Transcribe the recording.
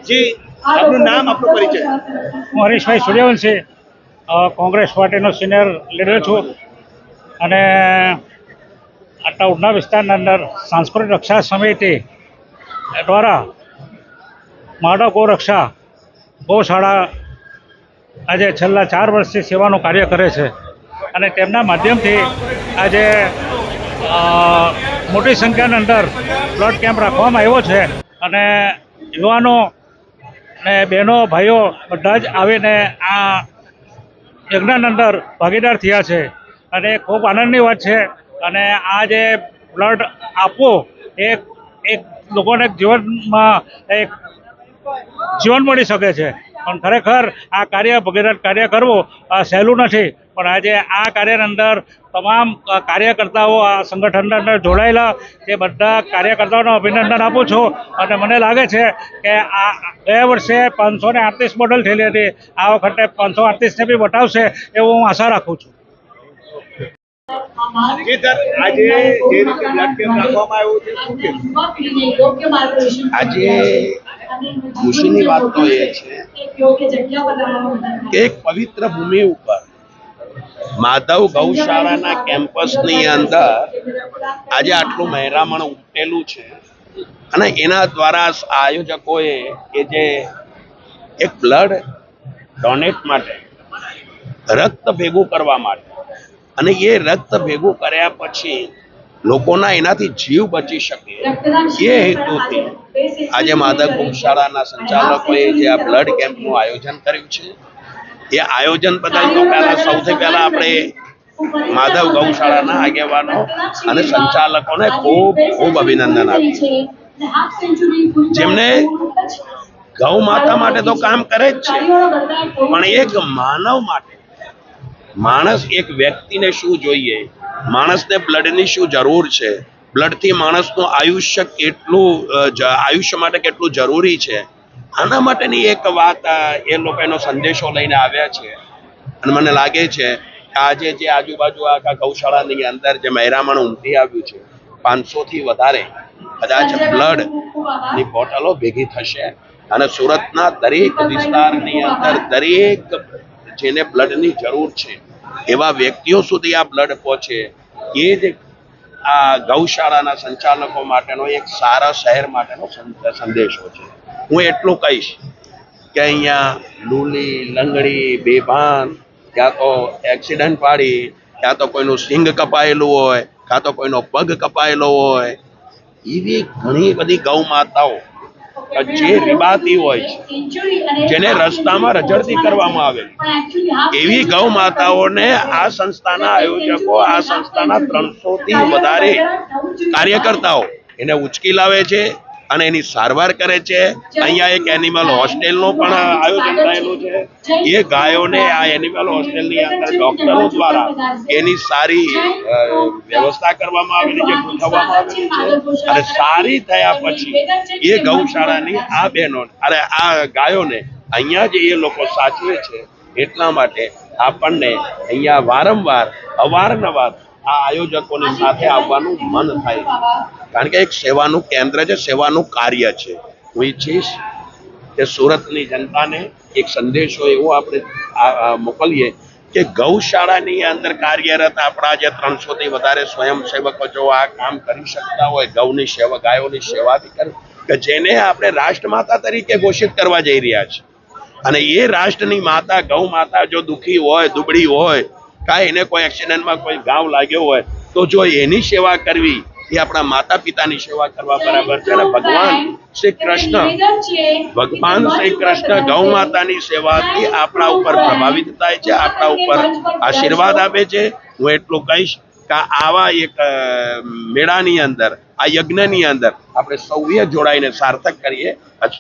જી, આપનું નામ, આપનો પરિચય. હું હરીશભાઈ સૂર્યવંશી કોંગ્રેસ પાર્ટીનો સિનિયર લીડર છું અને આટલા ઉધના વિસ્તારના અંદર સાંસ્કૃતિક રક્ષા સમિતિ દ્વારા માનવ ગૌરક્ષા ગૌશાળા આજે છેલ્લા 4 વર્ષથી સેવાનું કાર્ય કરે છે અને તેમના માધ્યમથી આજે મોટી સંખ્યાની અંદર બ્લડ કેમ્પ રાખવામાં આવ્યો છે અને યુવાનો ને બહેનો ભાઈઓ બધા જ આવીને આ યજ્ઞની અંદર ભાગીદાર થયા છે અને ખૂબ આનંદની વાત છે. અને આ જે બ્લડ આપવું એક લોકોને જીવનમાં એક જીવન મળી શકે છે. પણ ખરેખર આ કાર્ય ભગીરથ કાર્ય કરવું સહેલું નથી. પણ આજે આ કાર્યની અંદર તમામ કાર્યકર્તાઓ આ સંગઠનની અંદર જોડાયેલા તે બધા કાર્યકર્તાઓને અભિનંદન આપું છું અને મને લાગે છે કે આ ગયા વર્ષે 538 બોટલ થયેલી હતી, આ વખતે 538ને બી બતાવશે એવું હું આશા રાખું છું. આજે જે રીતે બ્લડ કેમ્પ રાખવામાં આવ્યો છે, શું કહેશો? આજે ખુશીની વાત તો એ છે કે એક પવિત્ર ભૂમિ ઉપર માધવ ગૌશાળાના કેમ્પસની અંદર આજે આટલું મહેરામણ ઉમટેલું છે અને એના દ્વારા આયોજકોએ કે જે એક બ્લડ ડોનેટ માટે રક્ત ભેગું કરવા માટે અને એ રક્ત ભેગું કર્યા પછી લોકોના એનાથી જીવ બચી શકે એ હેતુથી આજે માધવ ગૌશાળાના સંચાલકોએ જે આ બ્લડ કેમ્પનું આયોજન કર્યું છે એ આયોજન બદલ તો સૌથી પહેલા આપણે માધવ ગૌશાળાના આગેવાનો અને સંચાલકોને ખૂબ ખૂબ અભિનંદન આપ્યું, જેમને ગૌ માતા માટે તો કામ કરે જ છે પણ એક માનવ માટે, માણસ એક વ્યક્તિને શું જોઈએ, માણસને બ્લડની શું જરૂર છે, બ્લડથી માણસનું આયુષ્ય માટે કેટલું જરૂરી છે, આના માટેની એક વાત એ લોકો એનો સંદેશો લઈને આવ્યા છે. અને મને લાગે છે કે આજે જે આજુબાજુ આખા ગૌશાળાની અંદર જે મહેરામણ ઉમટી આવ્યું છે 500 થી વધારે કદાચ બ્લડની બોટલો ભેગી થશે અને સુરતના દરેક વિસ્તારની અંદર દરેક જેને બ્લડની જરૂર છે એવા વ્યક્તિઓ સુધી આ બ્લડ પહોંચે એ જ આ ગૌશાળાના સંચાલકો માટેનો એક સારા શહેર માટેનો સંદેશો છે. હું એટલું કહીશ કે અહીંયા લૂલી, લંગડી, બેભાન, ક્યાં તો એક્સિડન્ટ પાડી, ક્યાં તો કોઈનું સિંગ કપાયેલું હોય, ક્યાં તો કોઈનો પગ કપાયેલો હોય, એવી ઘણી બધી ગૌ માતાઓ જે રીબાતી હોય છે, જેને રસ્તામાં રજડતી કરવામાં આવે, એવી ગૌ માતાઓને આ સંસ્થાના આયોજકો, આ સંસ્થાના 300 થી વધારે કાર્યકર્તાઓ એને ઉચકી લાવે છે અને એની સારવાર કરે છે. અહીંયા એક એનિમલ હોસ્ટેલનું પણ આયોજન થયેલું છે. એ ગાયોને આ એનિમલ હોસ્ટેલની અંદર ડોક્ટરો દ્વારા એની સારી વ્યવસ્થા કરવામાં આવેલી છે, ગોઠવવામાં આવેલી છે અને સારી થયા પછી એ ગૌશાળાની આ બહેનો અરે આ ગાયોને અહીંયા જ એ લોકો સાચવે છે. એટલા માટે આપણને અહીંયા વારંવાર અવારનવાર આ આયોજકોની સાથે આવવાનું મન થાય છે, કારણ કે એક સેવાનું કેન્દ્ર છે, સેવાનું કાર્ય છે. હું ઈચ્છીશ કે સુરતની જનતાને એક સંદેશો એવો આપણે મોકલીએ કે ગૌશાળાની અંદર કાર્યરત આપણા જે 300 થી વધારે સ્વયંસેવકો જો આ કામ કરી શકતા હોય, ગૌની સેવા, ગાયોની સેવા બી કરે, કે જેને આપણે રાષ્ટ્રમાતા તરીકે ઘોષિત કરવા જઈ રહ્યા છે અને એ રાષ્ટ્રની માતા ગૌ માતા જો દુઃખી હોય, દુબળી હોય, કાંઈ એને કોઈ એક્સિડન્ટમાં કોઈ ઘાવ લાગ્યો હોય તો જો એની સેવા કરવી એ આપણા માતા પિતાની સેવા કરવા બરાબર છે. અને ભગવાન શ્રી કૃષ્ણ ગૌ માતાની સેવાથી આપણા ઉપર પ્રભાવિત થાય છે, આપણા ઉપર આશીર્વાદ આપે છે. હું એટલું કહીશ કે આવા એક મેળાની અંદર, આ યજ્ઞની અંદર આપણે સૌએ જોડાઈને સાર્થક કરીએ.